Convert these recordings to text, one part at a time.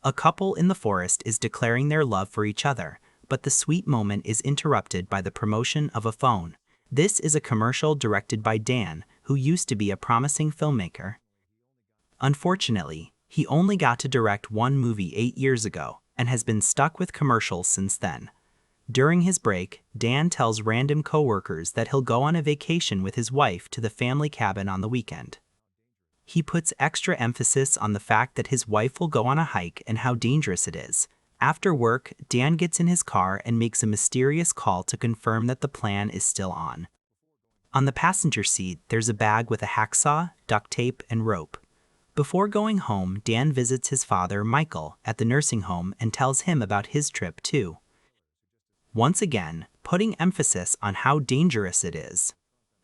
A couple in the forest is declaring their love for each other, but the sweet moment is interrupted by the promotion of a phone. This is a commercial directed by Dan, who used to be a promising filmmaker. Unfortunately, he only got to direct one movie 8 years ago and has been stuck with commercials since then. During his break, Dan tells random coworkers that he'll go on a vacation with his wife to the family cabin on the weekend. He puts extra emphasis on the fact that his wife will go on a hike and how dangerous it is. After work, Dan gets in his car and makes a mysterious call to confirm that the plan is still on. On the passenger seat, there's a bag with a hacksaw, duct tape, and rope. Before going home, Dan visits his father, Michael, at the nursing home and tells him about his trip too. Once again, putting emphasis on how dangerous it is.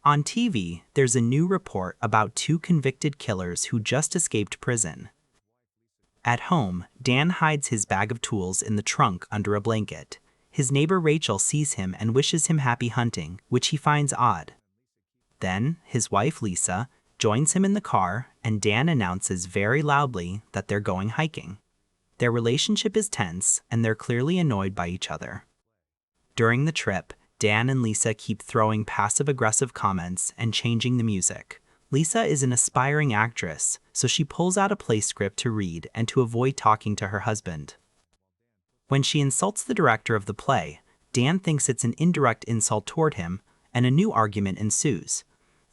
On TV, there's a new report about 2 convicted killers who just escaped prison. At home, Dan hides his bag of tools in the trunk under a blanket. His neighbor Rachel sees him and wishes him happy hunting, which he finds odd. Then, his wife Lisa joins him in the car, and Dan announces very loudly that they're going hiking. Their relationship is tense, and they're clearly annoyed by each other. During the trip, Dan and Lisa keep throwing passive-aggressive comments and changing the music. Lisa is an aspiring actress, so she pulls out a play script to read and to avoid talking to her husband. When she insults the director of the play, Dan thinks it's an indirect insult toward him, and a new argument ensues.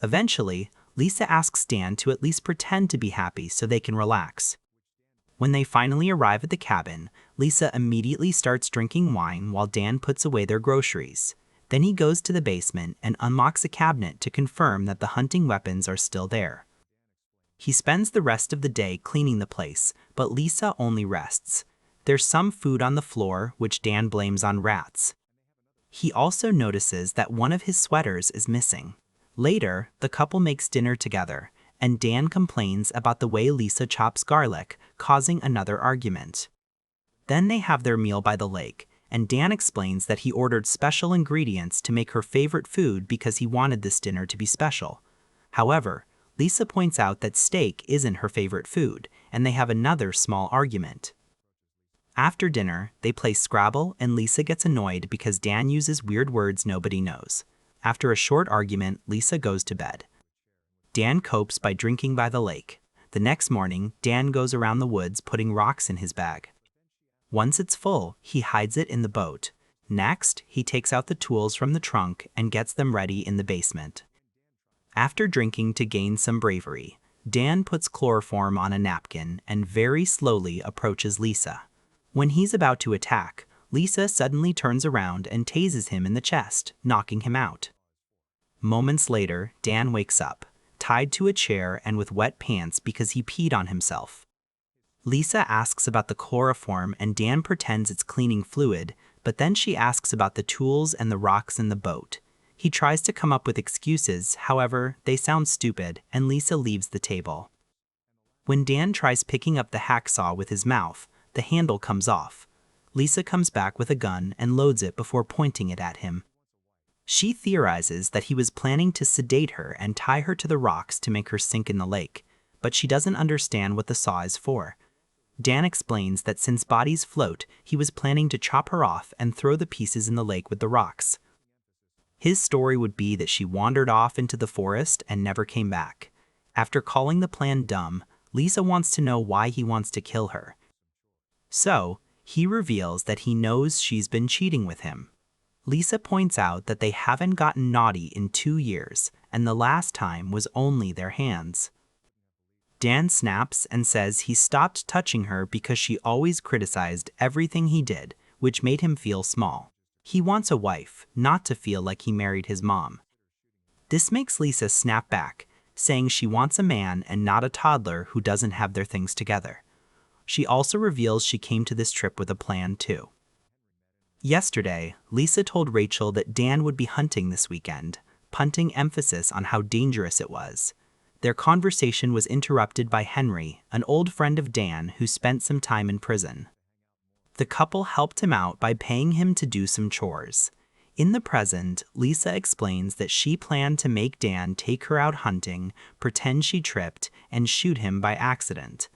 Eventually, Lisa asks Dan to at least pretend to be happy so they can relax. When they finally arrive at the cabin, Lisa immediately starts drinking wine while Dan puts away their groceries. Then he goes to the basement and unlocks a cabinet to confirm that the hunting weapons are still there. He spends the rest of the day cleaning the place, but Lisa only rests. There's some food on the floor, which Dan blames on rats. He also notices that one of his sweaters is missing. Later, the couple makes dinner together, and Dan complains about the way Lisa chops garlic, causing another argument. Then they have their meal by the lake, and Dan explains that he ordered special ingredients to make her favorite food because he wanted this dinner to be special. However, Lisa points out that steak isn't her favorite food, and they have another small argument. After dinner, they play Scrabble, and Lisa gets annoyed because Dan uses weird words nobody knows. After a short argument, Lisa goes to bed. Dan copes by drinking by the lake. The next morning, Dan goes around the woods putting rocks in his bag. Once it's full, he hides it in the boat. Next, he takes out the tools from the trunk and gets them ready in the basement. After drinking to gain some bravery, Dan puts chloroform on a napkin and very slowly approaches Lisa. When he's about to attack, Lisa suddenly turns around and tases him in the chest, knocking him out. Moments later, Dan wakes up, tied to a chair and with wet pants because he peed on himself. Lisa asks about the chloroform and Dan pretends it's cleaning fluid, but then she asks about the tools and the rocks in the boat. He tries to come up with excuses, however, they sound stupid, and Lisa leaves the table. When Dan tries picking up the hacksaw with his mouth, the handle comes off. Lisa comes back with a gun and loads it before pointing it at him. She theorizes that he was planning to sedate her and tie her to the rocks to make her sink in the lake, but she doesn't understand what the saw is for. Dan explains that since bodies float, he was planning to chop her off and throw the pieces in the lake with the rocks. His story would be that she wandered off into the forest and never came back. After calling the plan dumb, Lisa wants to know why he wants to kill her. So, he reveals that he knows she's been cheating with him. Lisa points out that they haven't gotten naughty in 2 years, and the last time was only their hands. Dan snaps and says he stopped touching her because she always criticized everything he did, which made him feel small. He wants a wife, not to feel like he married his mom. This makes Lisa snap back, saying she wants a man and not a toddler who doesn't have their things together. She also reveals she came to this trip with a plan too. Yesterday, Lisa told Rachel that Dan would be hunting this weekend, punting emphasis on how dangerous it was. Their conversation was interrupted by Henry, an old friend of Dan who spent some time in prison. The couple helped him out by paying him to do some chores. In the present, Lisa explains that she planned to make Dan take her out hunting, pretend she tripped, and shoot him by accident.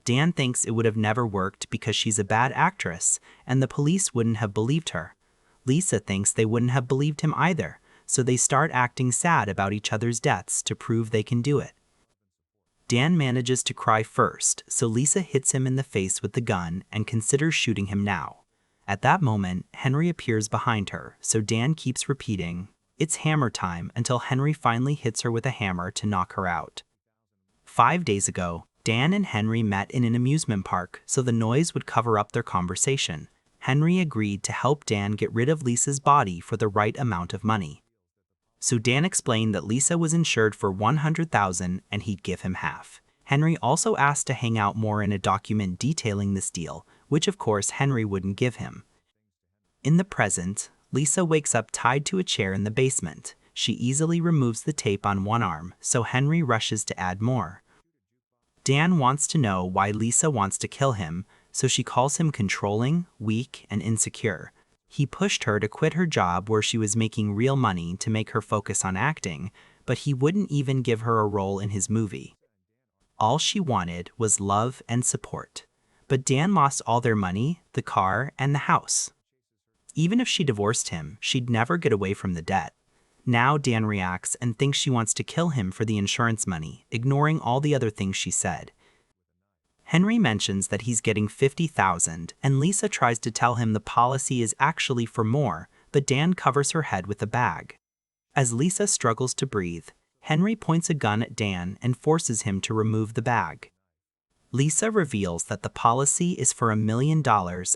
Dan thinks it would have never worked because she's a bad actress, and the police wouldn't have believed her. Lisa thinks they wouldn't have believed him either, so they start acting sad about each other's deaths to prove they can do it. Dan manages to cry first, so Lisa hits him in the face with the gun and considers shooting him now. At that moment, Henry appears behind her, so Dan keeps repeating, "It's hammer time," until Henry finally hits her with a hammer to knock her out. 5 days ago, Dan and Henry met in an amusement park so the noise would cover up their conversation. Henry agreed to help Dan get rid of Lisa's body for the right amount of money. So Dan explained that Lisa was insured for $100,000 and he'd give him half. Henry also asked to hang out more in a document detailing this deal, which of course Henry wouldn't give him. In the present, Lisa wakes up tied to a chair in the basement. She easily removes the tape on one arm, so Henry rushes to add more. Dan wants to know why Lisa wants to kill him, so she calls him controlling, weak, and insecure. He pushed her to quit her job where she was making real money to make her focus on acting, but he wouldn't even give her a role in his movie. All she wanted was love and support. But Dan lost all their money, the car, and the house. Even if she divorced him, she'd never get away from the debt. Now Dan reacts and thinks she wants to kill him for the insurance money, ignoring all the other things she said. Henry mentions that he's getting $50,000, and Lisa tries to tell him the policy is actually for more, but Dan covers her head with a bag. As Lisa struggles to breathe, Henry points a gun at Dan and forces him to remove the bag. Lisa reveals that the policy is for $1 million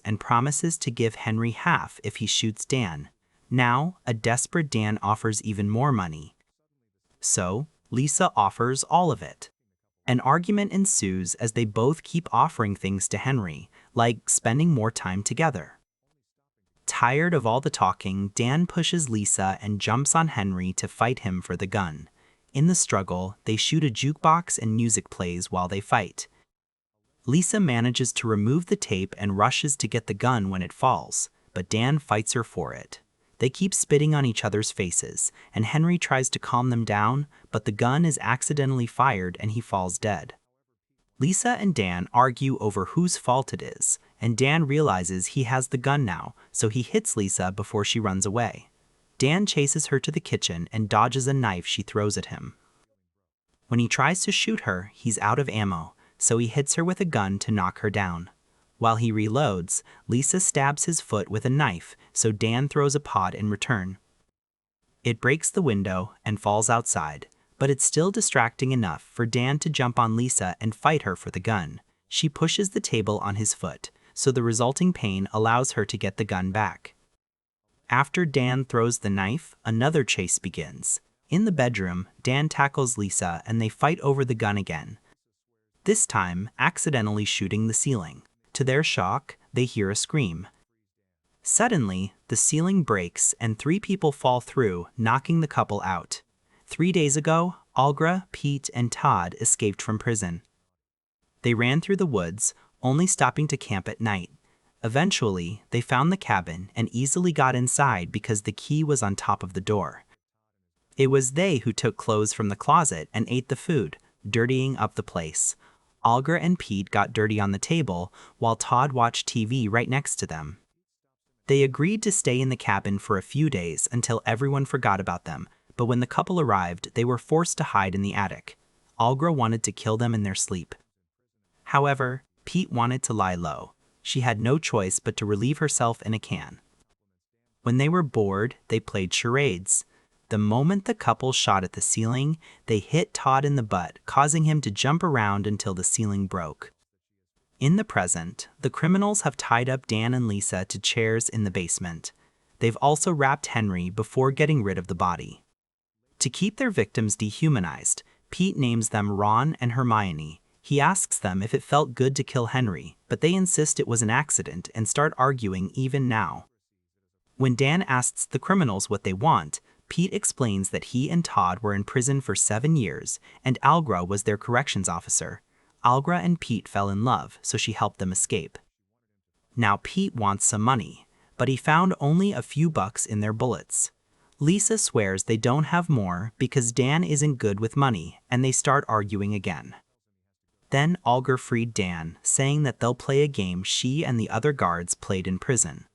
and promises to give Henry half if he shoots Dan. Now, a desperate Dan offers even more money. So, Lisa offers all of it. An argument ensues as they both keep offering things to Henry, like spending more time together. Tired of all the talking, Dan pushes Lisa and jumps on Henry to fight him for the gun. In the struggle, they shoot a jukebox and music plays while they fight. Lisa manages to remove the tape and rushes to get the gun when it falls, but Dan fights her for it. They keep spitting on each other's faces, and Henry tries to calm them down, but the gun is accidentally fired and he falls dead. Lisa and Dan argue over whose fault it is, and Dan realizes he has the gun now, so he hits Lisa before she runs away. Dan chases her to the kitchen and dodges a knife she throws at him. When he tries to shoot her, he's out of ammo, so he hits her with a gun to knock her down. While he reloads, Lisa stabs his foot with a knife, so Dan throws a pot in return. It breaks the window and falls outside, but it's still distracting enough for Dan to jump on Lisa and fight her for the gun. She pushes the table on his foot, so the resulting pain allows her to get the gun back. After Dan throws the knife, another chase begins. In the bedroom, Dan tackles Lisa and they fight over the gun again, this time accidentally shooting the ceiling. To their shock, they hear a scream. Suddenly, the ceiling breaks and 3 people fall through, knocking the couple out. 3 days ago, Algra, Pete, and Todd escaped from prison. They ran through the woods, only stopping to camp at night. Eventually, they found the cabin and easily got inside because the key was on top of the door. It was they who took clothes from the closet and ate the food, dirtying up the place. Algra and Pete got dirty on the table, while Todd watched TV right next to them. They agreed to stay in the cabin for a few days until everyone forgot about them, but when the couple arrived, they were forced to hide in the attic. Algra wanted to kill them in their sleep. However, Pete wanted to lie low. She had no choice but to relieve herself in a can. When they were bored, they played charades. The moment the couple shot at the ceiling, they hit Todd in the butt, causing him to jump around until the ceiling broke. In the present, the criminals have tied up Dan and Lisa to chairs in the basement. They've also wrapped Henry before getting rid of the body. To keep their victims dehumanized, Pete names them Ron and Hermione. He asks them if it felt good to kill Henry, but they insist it was an accident and start arguing even now. When Dan asks the criminals what they want, Pete explains that he and Todd were in prison for 7 years, and Algra was their corrections officer. Algra and Pete fell in love, so she helped them escape. Now Pete wants some money, but he found only a few bucks in their bullets. Lisa swears they don't have more because Dan isn't good with money, and they start arguing again. Then Alger freed Dan, saying that they'll play a game she and the other guards played in prison.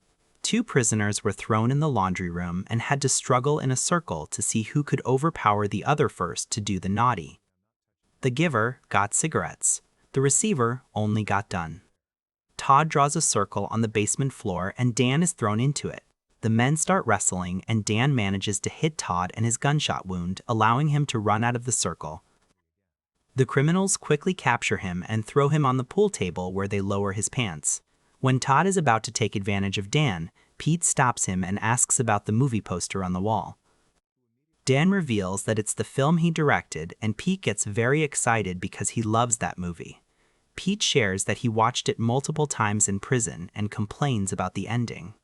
Two prisoners were thrown in the laundry room and had to struggle in a circle to see who could overpower the other first to do the naughty. The giver got cigarettes. The receiver only got done. Todd draws a circle on the basement floor and Dan is thrown into it. The men start wrestling and Dan manages to hit Todd and his gunshot wound, allowing him to run out of the circle. The criminals quickly capture him and throw him on the pool table where they lower his pants. When Todd is about to take advantage of Dan, Pete stops him and asks about the movie poster on the wall. Dan reveals that it's the film he directed, and Pete gets very excited because he loves that movie. Pete shares that he watched it multiple times in prison and complains about the ending.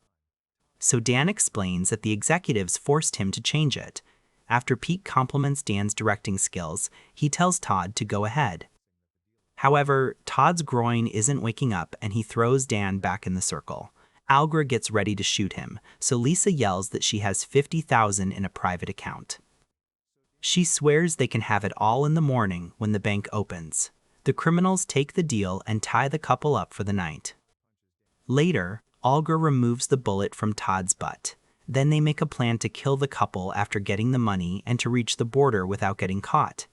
So Dan explains that the executives forced him to change it. After Pete compliments Dan's directing skills, he tells Todd to go ahead. However, Todd's groin isn't waking up and he throws Dan back in the circle. Alger gets ready to shoot him, so Lisa yells that she has $50,000 in a private account. She swears they can have it all in the morning when the bank opens. The criminals take the deal and tie the couple up for the night. Later, Alger removes the bullet from Todd's butt. Then they make a plan to kill the couple after getting the money and to reach the border without getting caught.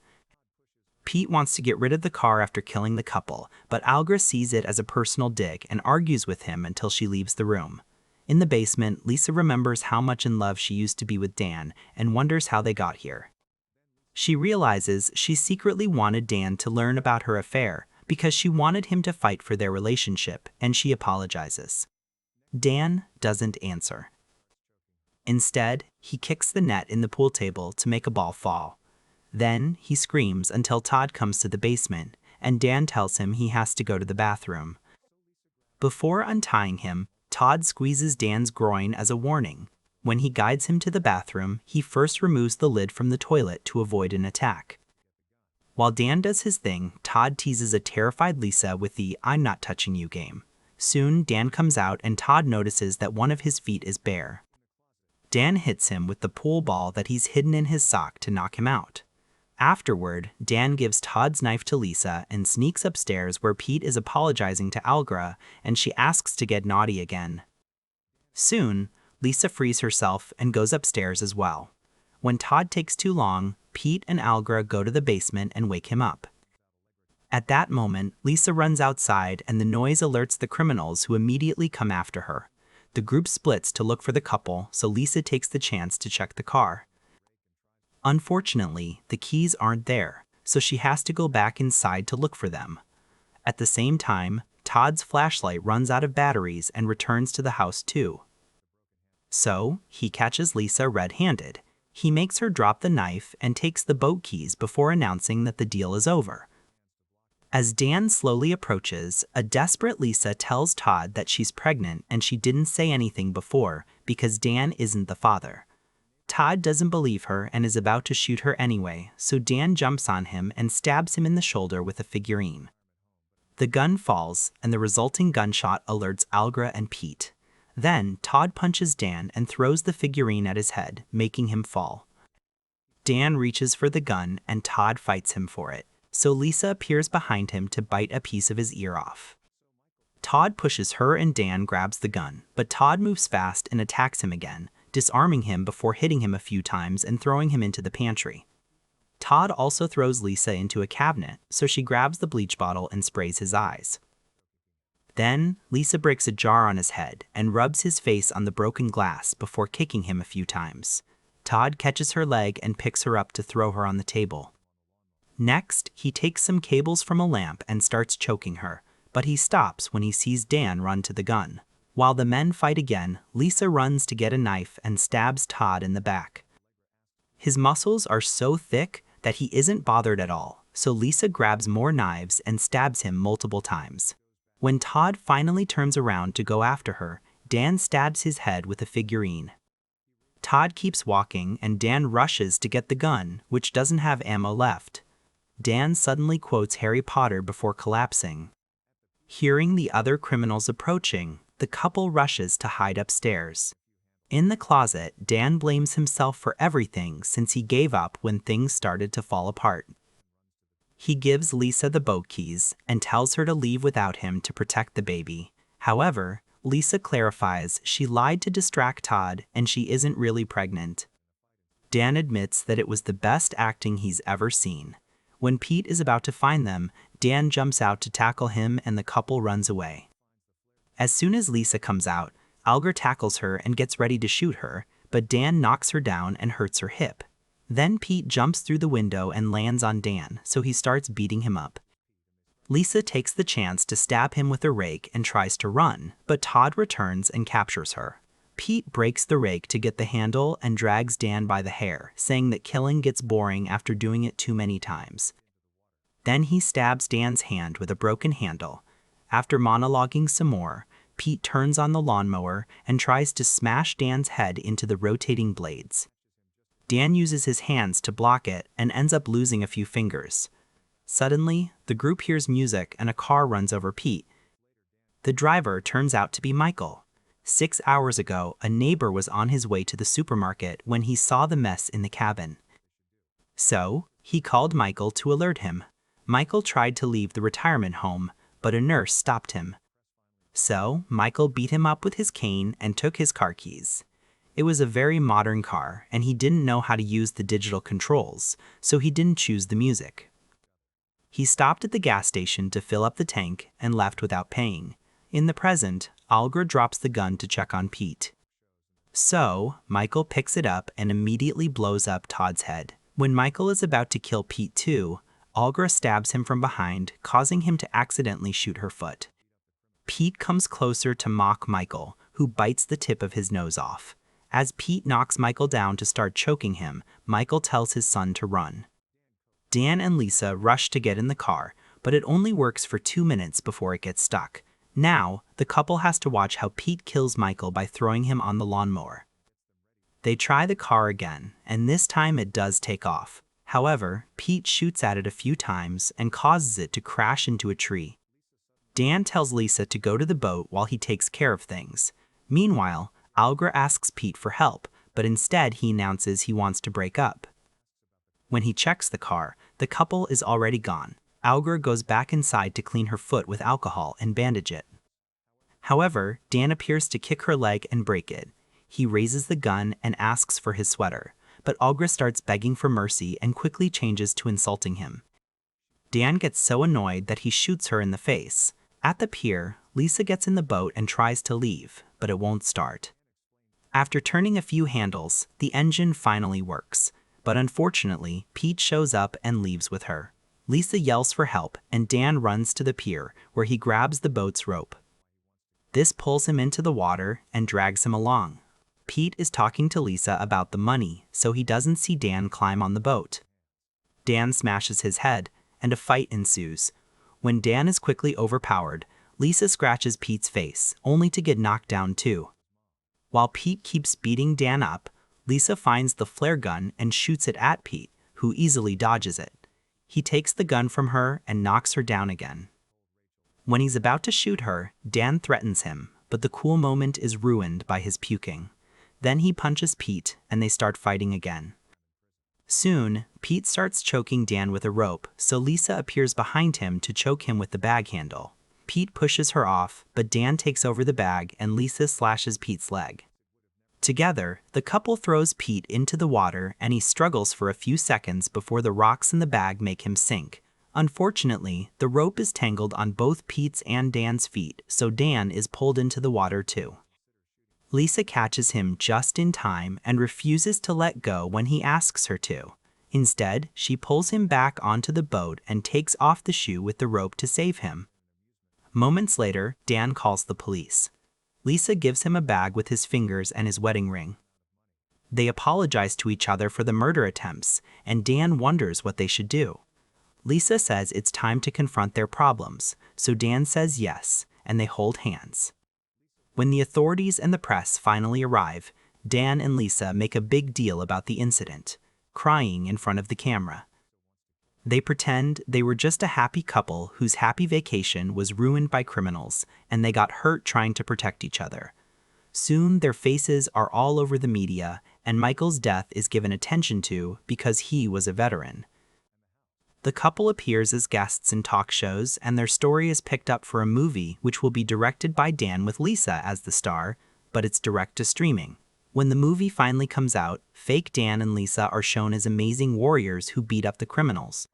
Pete wants to get rid of the car after killing the couple, but Alger sees it as a personal dig and argues with him until she leaves the room. In the basement, Lisa remembers how much in love she used to be with Dan and wonders how they got here. She realizes she secretly wanted Dan to learn about her affair because she wanted him to fight for their relationship, and she apologizes. Dan doesn't answer. Instead, he kicks the net in the pool table to make a ball fall. Then he screams until Todd comes to the basement, and Dan tells him he has to go to the bathroom. Before untying him, Todd squeezes Dan's groin as a warning. When he guides him to the bathroom, he first removes the lid from the toilet to avoid an attack. While Dan does his thing, Todd teases a terrified Lisa with the "I'm not touching you" game. Soon, Dan comes out and Todd notices that one of his feet is bare. Dan hits him with the pool ball that he's hidden in his sock to knock him out. Afterward, Dan gives Todd's knife to Lisa and sneaks upstairs where Pete is apologizing to Algra and she asks to get naughty again. Soon, Lisa frees herself and goes upstairs as well. When Todd takes too long, Pete and Algra go to the basement and wake him up. At that moment, Lisa runs outside and the noise alerts the criminals who immediately come after her. The group splits to look for the couple, so Lisa takes the chance to check the car. Unfortunately, the keys aren't there, so she has to go back inside to look for them. At the same time, Todd's flashlight runs out of batteries and returns to the house too. So, he catches Lisa red-handed. He makes her drop the knife and takes the boat keys before announcing that the deal is over. As Dan slowly approaches, a desperate Lisa tells Todd that she's pregnant and she didn't say anything before because Dan isn't the father. Todd doesn't believe her and is about to shoot her anyway, so Dan jumps on him and stabs him in the shoulder with a figurine. The gun falls, and the resulting gunshot alerts Algra and Pete. Then, Todd punches Dan and throws the figurine at his head, making him fall. Dan reaches for the gun and Todd fights him for it, so Lisa appears behind him to bite a piece of his ear off. Todd pushes her and Dan grabs the gun, but Todd moves fast and attacks him again, disarming him before hitting him a few times and throwing him into the pantry. Todd also throws Lisa into a cabinet, so she grabs the bleach bottle and sprays his eyes. Then, Lisa breaks a jar on his head and rubs his face on the broken glass before kicking him a few times. Todd catches her leg and picks her up to throw her on the table. Next, he takes some cables from a lamp and starts choking her, but he stops when he sees Dan run to the gun. While the men fight again, Lisa runs to get a knife and stabs Todd in the back. His muscles are so thick that he isn't bothered at all, so Lisa grabs more knives and stabs him multiple times. When Todd finally turns around to go after her, Dan stabs his head with a figurine. Todd keeps walking and Dan rushes to get the gun, which doesn't have ammo left. Dan suddenly quotes Harry Potter before collapsing. Hearing the other criminals approaching, the couple rushes to hide upstairs. In the closet, Dan blames himself for everything since he gave up when things started to fall apart. He gives Lisa the boat keys and tells her to leave without him to protect the baby. However, Lisa clarifies she lied to distract Todd and she isn't really pregnant. Dan admits that it was the best acting he's ever seen. When Pete is about to find them, Dan jumps out to tackle him and the couple runs away. As soon as Lisa comes out, Alger tackles her and gets ready to shoot her, but Dan knocks her down and hurts her hip. Then Pete jumps through the window and lands on Dan, so he starts beating him up. Lisa takes the chance to stab him with a rake and tries to run, but Todd returns and captures her. Pete breaks the rake to get the handle and drags Dan by the hair, saying that killing gets boring after doing it too many times. Then he stabs Dan's hand with a broken handle. After monologuing some more, Pete turns on the lawnmower and tries to smash Dan's head into the rotating blades. Dan uses his hands to block it and ends up losing a few fingers. Suddenly, the group hears music and a car runs over Pete. The driver turns out to be Michael. 6 hours ago, a neighbor was on his way to the supermarket when he saw the mess in the cabin. So, he called Michael to alert him. Michael tried to leave the retirement home, but a nurse stopped him. So, Michael beat him up with his cane and took his car keys. It was a very modern car, and he didn't know how to use the digital controls, so he didn't choose the music. He stopped at the gas station to fill up the tank and left without paying. In the present, Alger drops the gun to check on Pete. So, Michael picks it up and immediately blows up Todd's head. When Michael is about to kill Pete too, Alger stabs him from behind, causing him to accidentally shoot her foot. Pete comes closer to mock Michael, who bites the tip of his nose off. As Pete knocks Michael down to start choking him, Michael tells his son to run. Dan and Lisa rush to get in the car, but it only works for 2 minutes before it gets stuck. Now, the couple has to watch how Pete kills Michael by throwing him on the lawnmower. They try the car again, and this time it does take off. However, Pete shoots at it a few times and causes it to crash into a tree. Dan tells Lisa to go to the boat while he takes care of things. Meanwhile, Alger asks Pete for help, but instead he announces he wants to break up. When he checks the car, the couple is already gone. Alger goes back inside to clean her foot with alcohol and bandage it. However, Dan appears to kick her leg and break it. He raises the gun and asks for his sweater, but Alger starts begging for mercy and quickly changes to insulting him. Dan gets so annoyed that he shoots her in the face. At the pier, Lisa gets in the boat and tries to leave, but it won't start. After turning a few handles, the engine finally works. But unfortunately, Pete shows up and leaves with her. Lisa yells for help, and Dan runs to the pier, where he grabs the boat's rope. This pulls him into the water and drags him along. Pete is talking to Lisa about the money, so he doesn't see Dan climb on the boat. Dan smashes his head, and a fight ensues. When Dan is quickly overpowered, Lisa scratches Pete's face, only to get knocked down too. While Pete keeps beating Dan up, Lisa finds the flare gun and shoots it at Pete, who easily dodges it. He takes the gun from her and knocks her down again. When he's about to shoot her, Dan threatens him, but the cool moment is ruined by his puking. Then he punches Pete, and they start fighting again. Soon, Pete starts choking Dan with a rope, so Lisa appears behind him to choke him with the bag handle. Pete pushes her off, but Dan takes over the bag and Lisa slashes Pete's leg. Together, the couple throws Pete into the water and he struggles for a few seconds before the rocks in the bag make him sink. Unfortunately, the rope is tangled on both Pete's and Dan's feet, so Dan is pulled into the water too. Lisa catches him just in time and refuses to let go when he asks her to. Instead, she pulls him back onto the boat and takes off the shoe with the rope to save him. Moments later, Dan calls the police. Lisa gives him a bag with his fingers and his wedding ring. They apologize to each other for the murder attempts, and Dan wonders what they should do. Lisa says it's time to confront their problems, so Dan says yes, and they hold hands. When the authorities and the press finally arrive, Dan and Lisa make a big deal about the incident, crying in front of the camera. They pretend they were just a happy couple whose happy vacation was ruined by criminals, and they got hurt trying to protect each other. Soon their faces are all over the media, and Michael's death is given attention to because he was a veteran. The couple appears as guests in talk shows, and their story is picked up for a movie which will be directed by Dan with Lisa as the star, but it's direct to streaming. When the movie finally comes out, fake Dan and Lisa are shown as amazing warriors who beat up the criminals.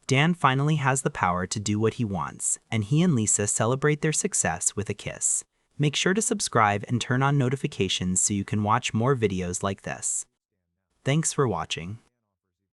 Dan finally has the power to do what he wants, and he and Lisa celebrate their success with a kiss. Make sure to subscribe and turn on notifications so you can watch more videos like this. Thanks for watching.